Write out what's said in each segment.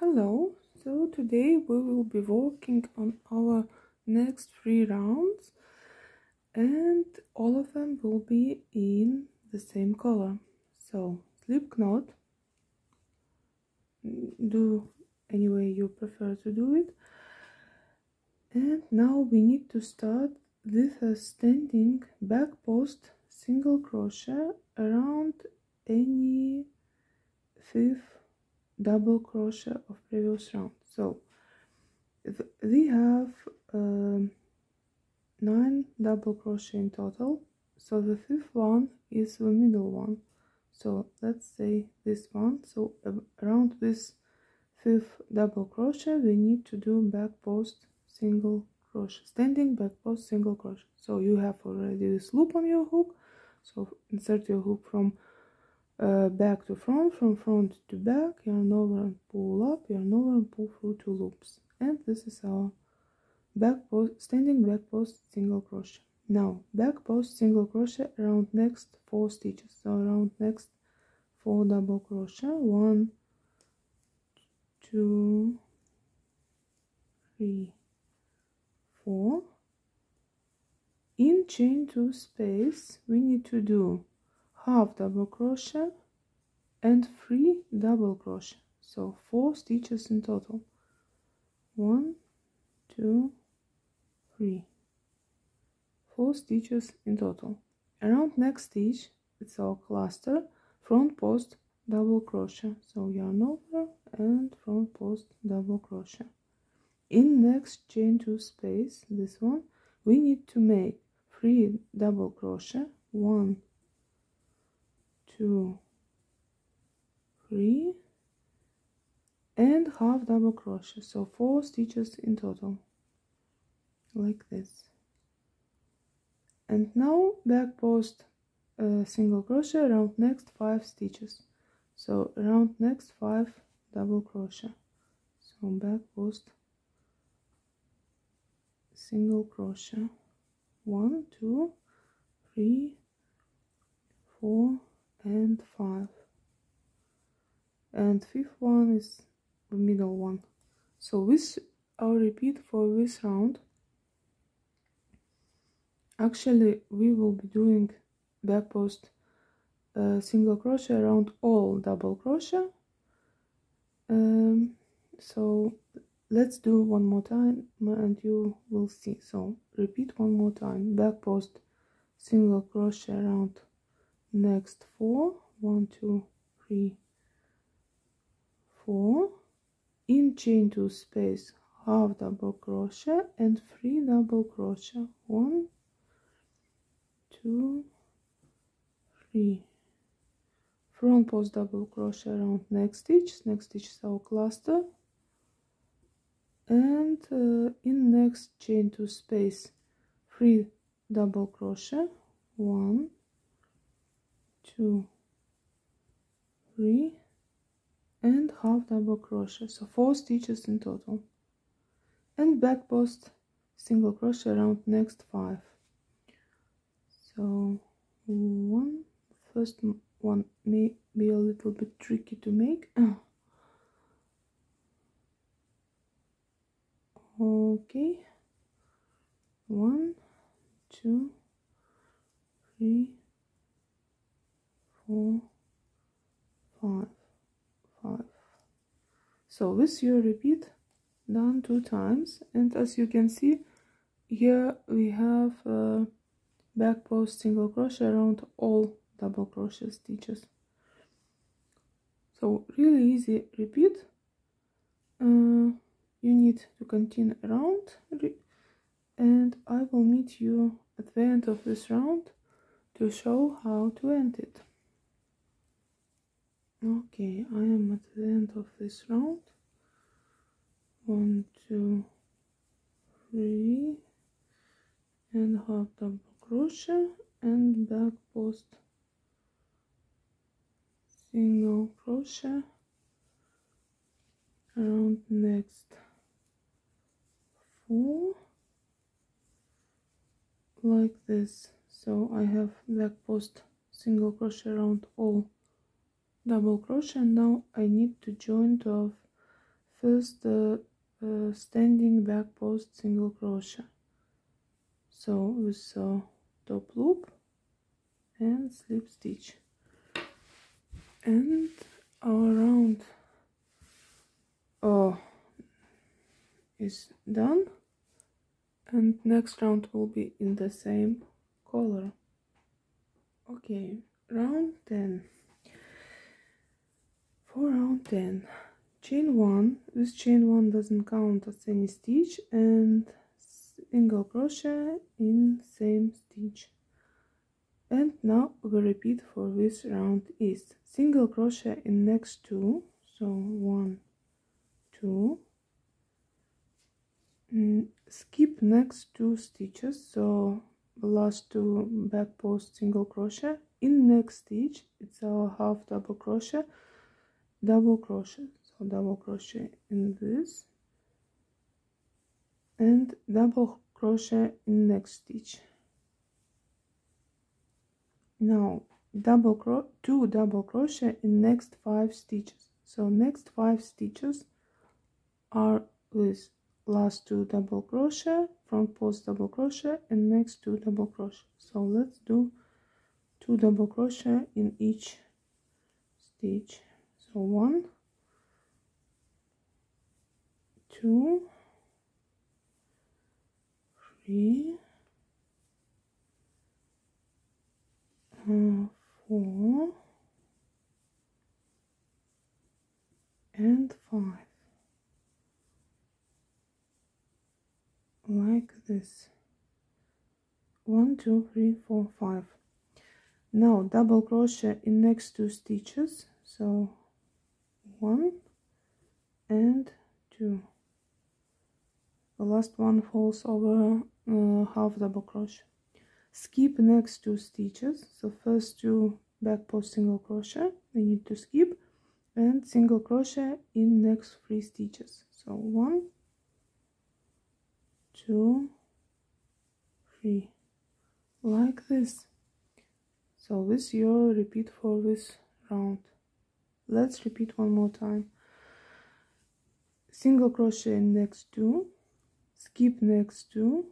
Hello, so today we will be working on our next 3 rounds and all of them will be in the same color. So slip knot, do any way you prefer to do it. And now we need to start with a standing back post single crochet around any fifth double crochet of previous round. So we have 9 double crochet in total, so the fifth one is the middle one. So let's say this one. So around this fifth double crochet we need to do back post single crochet, standing back post single crochet. So you have already this loop on your hook, so insert your hook from back to front, from front to back, yarn over and pull up, yarn over and pull through 2 loops. And this is our back post, standing back post single crochet. Now back post single crochet around next 4 stitches. So around next 4 double crochet, 1, 2, 3, 4. In chain 2 space we need to do half double crochet and 3 double crochet, so 4 stitches in total. 1, 2, 3, 4 stitches in total. Around next stitch, it's our cluster front post double crochet, so yarn over and front post double crochet. In next chain 2 space, this one, we need to make 3 double crochet, 1, 2, 3, and half double crochet, so 4 stitches in total, like this. And now back post single crochet around next 5 stitches, so around next 5 double crochet. So back post single crochet, 1, 2, 3, 4 and 5, and fifth one is the middle one. So this I'll repeat for this round. Actually we will be doing back post single crochet around all double crochet, so let's do one more time and you will see. So repeat one more time. Back post single crochet around next 4, 1, 2, 3, 4. In chain 2 space half double crochet and 3 double crochet, 1, 2, 3. Front post double crochet around next stitch is our cluster, and in next chain 2 space 3 double crochet, 1, 2, 3, and half double crochet, so 4 stitches in total. And back post single crochet around next 5. So first one may be a little bit tricky to make. Okay, 1, 2, 3, 4, 5, 5. So this you repeat done 2 times, and as you can see here we have back post single crochet around all double crochet stitches. So really easy repeat. You need to continue around, and I will meet you at the end of this round to show how to end it. Okay, I am at the end of this round. 1, 2, 3 and half double crochet and back post single crochet around next 4, like this. So I have back post single crochet around all double crochet, and now I need to join to first standing back post single crochet. So with top loop and slip stitch, and our round is done, and next round will be in the same color. Okay, round 10. For round 10, chain 1. This chain 1 doesn't count as any stitch, and single crochet in same stitch. And now we repeat for this round is single crochet in next two, so 1, 2, skip next 2 stitches, so the last 2 back post single crochet. In next stitch it's our half double crochet, so double crochet in this and double crochet in next stitch. Now 2 double crochet in next 5 stitches, so next 5 stitches are with last 2 double crochet, front post double crochet, and next 2 double crochet. So let's do 2 double crochet in each stitch. So 1, 2, 3, 4 and 5, like this. 1, 2, 3, 4, 5. Now double crochet in next 2 stitches, so 1 and 2. The last one falls over half double crochet. Skip next 2 stitches, so first 2 back post single crochet we need to skip, and single crochet in next 3 stitches, so 1, 2, 3, like this. So this is your repeat for this round. Let's repeat one more time. Single crochet in next 2, skip next 2,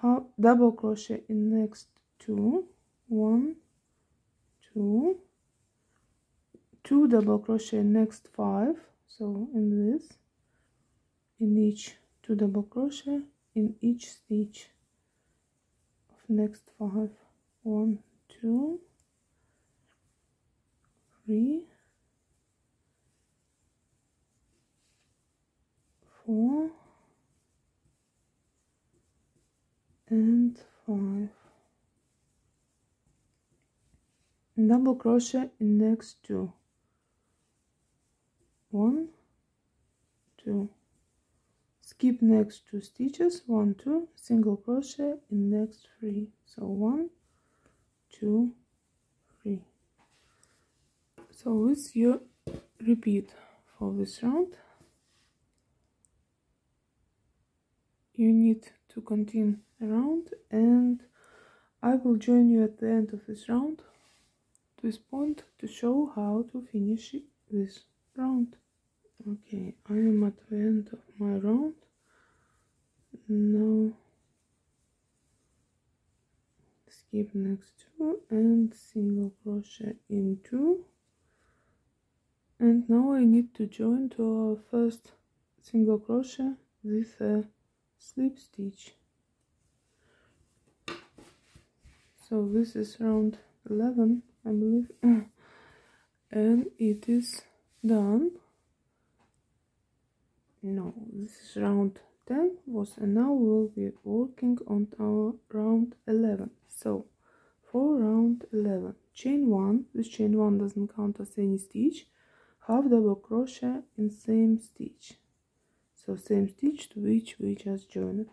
half double crochet in next 2, 1, 2, 2 double crochet in next 5, so in this, in each 2 double crochet in each stitch of next 5, 1, 2, 3, 4 and 5. Double crochet in next 2, 1, 2, skip next 2 stitches, 1, 2, single crochet in next 3, so 1, 2, 3. So this you repeat for this round. You need to continue around, and I will join you at the end of this round, to this point, to show how to finish this round. Okay, I am at the end of my round. Now skip next 2 and single crochet in 2, and now I need to join to our first single crochet with a slip stitch. So this is round 11, I believe, and it is done. No, this is round 10 was, and now we will be working on our round 11. So for round 11, chain 1, this chain 1 doesn't count as any stitch, half double crochet in same stitch, so same stitch to which we just joined.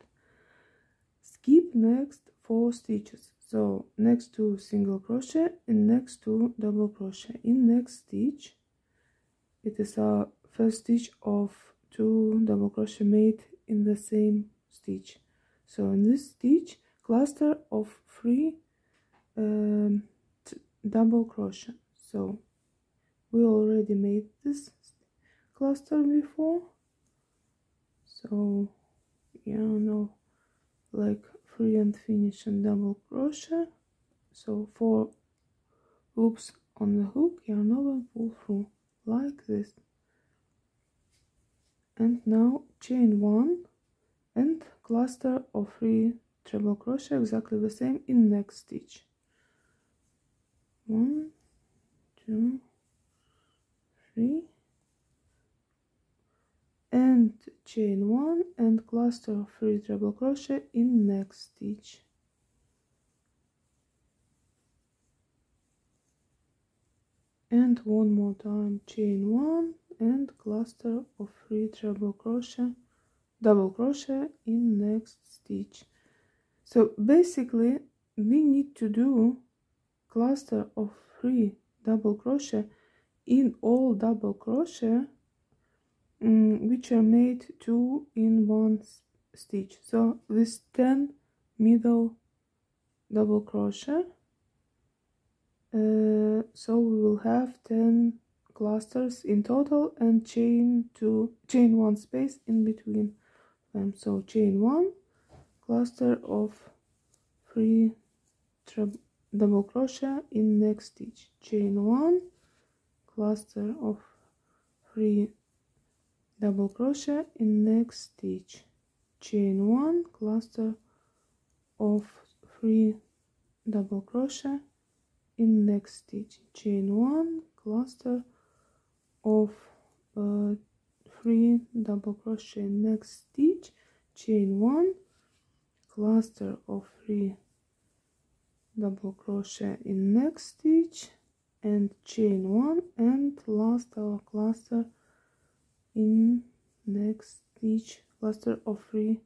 Skip next 4 stitches, so next 2 single crochet and next 2 double crochet. In next stitch it is our first stitch of 2 double crochet made in the same stitch, so in this stitch cluster of 3 double crochet. So we already made this cluster before, So yeah, now like free and finish and double crochet. So 4 loops on the hook, yarn over, pull through like this. And now chain 1 and cluster of 3 treble crochet exactly the same in next stitch. 1, 2, 3, and chain 1 and cluster of 3 treble crochet in next stitch. And one more time, chain 1 and cluster of 3 treble crochet, double crochet in next stitch. So basically we need to do cluster of 3 double crochet in all double crochet which are made 2 in 1 stitch. So this 10 middle double crochet, so we will have 10 clusters in total and chain 1 space in between them. So chain 1, cluster of 3 double crochet in next stitch, chain 1, cluster of 3 double crochet in next stitch, chain 1, cluster of 3 double crochet in next stitch, chain 1, cluster of 3 double crochet next stitch, chain 1, cluster of 3 double crochet in next stitch, and chain 1, and last our cluster in next stitch, cluster of 3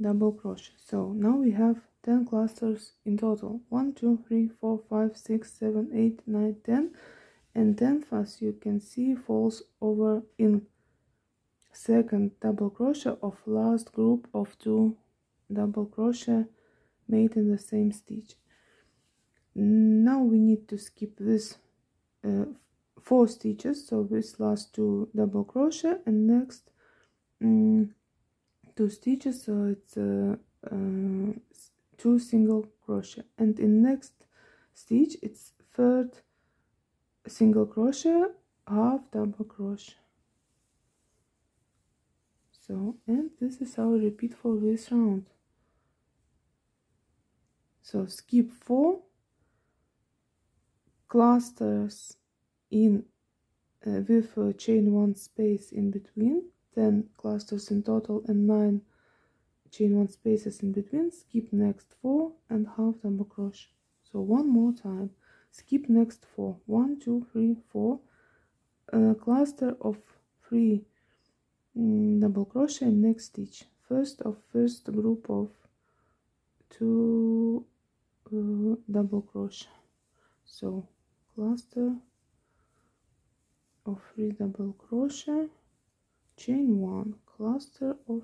double crochet. So now we have 10 clusters in total, 1 2 3 4 5 6 7 8 9 10, and 10th, as you can see, falls over in second double crochet of last group of 2 double crochet made in the same stitch. Now we need to skip this 4 stitches, so this last 2 double crochet and next 2 stitches, so it's 2 single crochet, and in next stitch it's third single crochet, half double crochet. So, and this is our repeat for this round. So skip 4 clusters in with chain 1 space in between, 10 clusters in total and 9 chain 1 spaces in between, skip next 4 and half double crochet. So one more time, skip next 4, 1 2 3 4, cluster of 3 double crochet next stitch, first group of 2 double crochet. So cluster of 3 double crochet, chain 1, cluster of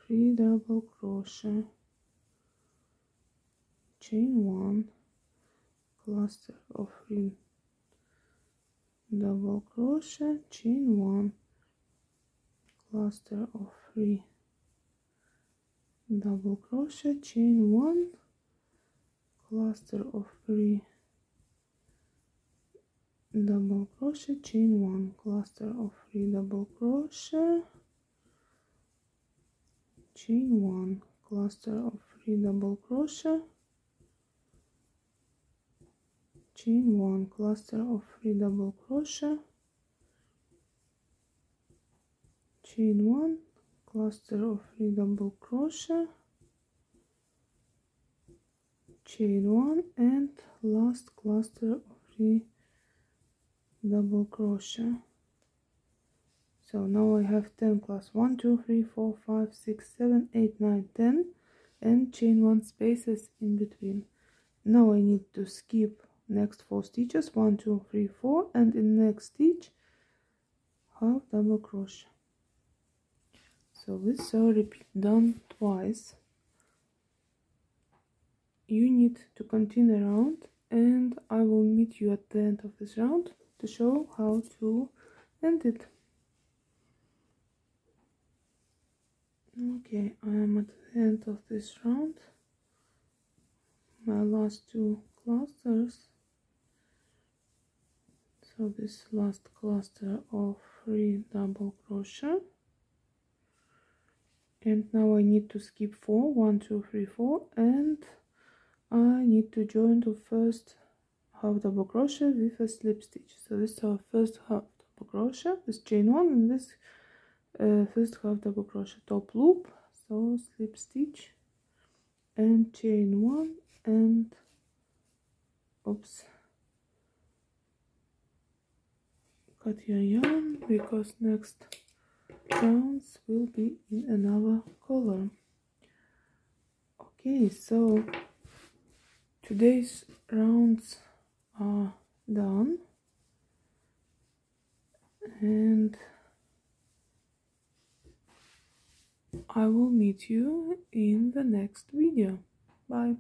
3 double crochet, chain 1, cluster of 3 double crochet, chain 1, cluster of 3 double crochet, chain 1, cluster of 3 double crochet, chain 1, cluster of 3 double crochet, chain 1, cluster of 3 double crochet, chain 1, cluster of 3 double crochet, chain 1, cluster of 3 double crochet, chain 1, and last cluster of 3 double crochet. So now I have 10 clusters, 1 2 3 4 5 6 7 8 9 10, and chain 1 spaces in between. Now I need to skip next 4 stitches, 1 2 3 4, and in next stitch half double crochet. So this is our repeat done twice. You need to continue around, and I will meet you at the end of this round to show how to end it. Okay, I am at the end of this round. My last two clusters. So this last cluster of 3 double crochet, and now I need to skip 4, 1, 2, 3, 4, and I need to join the first half double crochet with a slip stitch. So this is our first half double crochet with chain 1 and this first half double crochet top loop, so slip stitch and chain 1 and oops, cut your yarn because next rounds will be in another color. Okay, so today's rounds are done, and I will meet you in the next video. Bye.